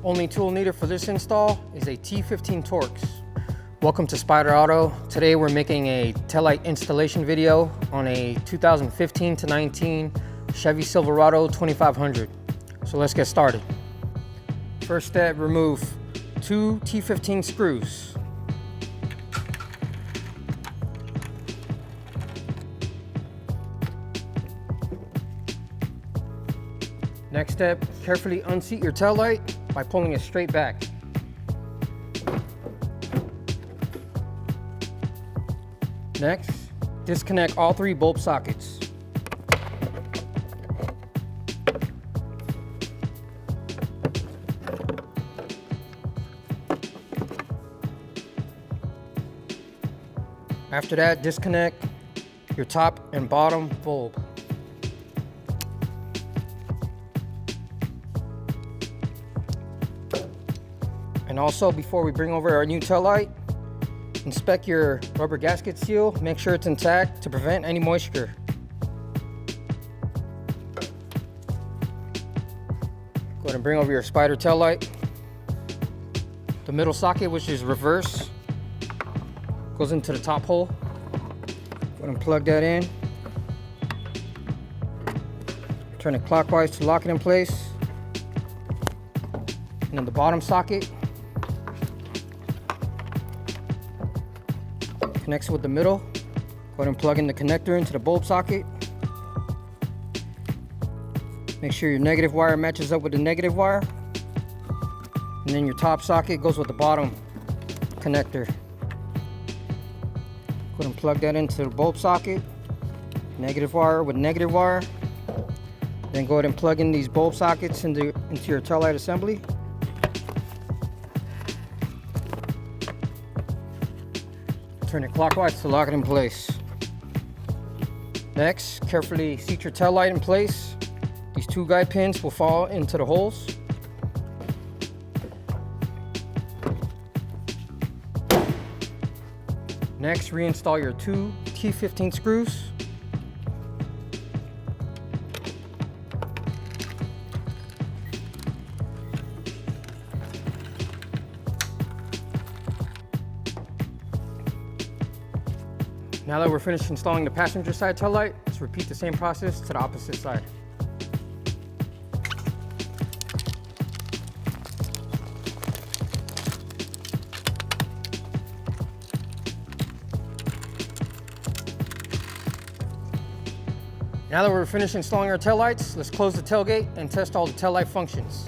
Only tool needed for this install is a T15 Torx. Welcome to Spyder Auto. Today we're making a taillight installation video on a 2015 to 19 Chevy Silverado 2500. So let's get started. First step, remove 2 T15 screws. Next step, carefully unseat your taillight by pulling it straight back. Next, disconnect all 3 bulb sockets. After that, disconnect your top and bottom bulb. And also, before we bring over our new taillight, inspect your rubber gasket seal. Make sure it's intact to prevent any moisture. Go ahead and bring over your Spyder taillight. The middle socket, which is reverse, goes into the top hole. Go ahead and plug that in. Turn it clockwise to lock it in place. And then the bottom socket connects with the middle. Go ahead and plug in the connector into the bulb socket. Make sure your negative wire matches up with the negative wire. And then your top socket goes with the bottom connector. Go ahead and plug that into the bulb socket. Negative wire with negative wire. Then go ahead and plug in these bulb sockets into your taillight assembly. Turn it clockwise to lock it in place. Next, carefully seat your taillight in place. These 2 guide pins will fall into the holes. Next, reinstall your 2 T15 screws. Now that we're finished installing the passenger side taillight, let's repeat the same process to the opposite side. Now that we're finished installing our taillights, let's close the tailgate and test all the taillight functions.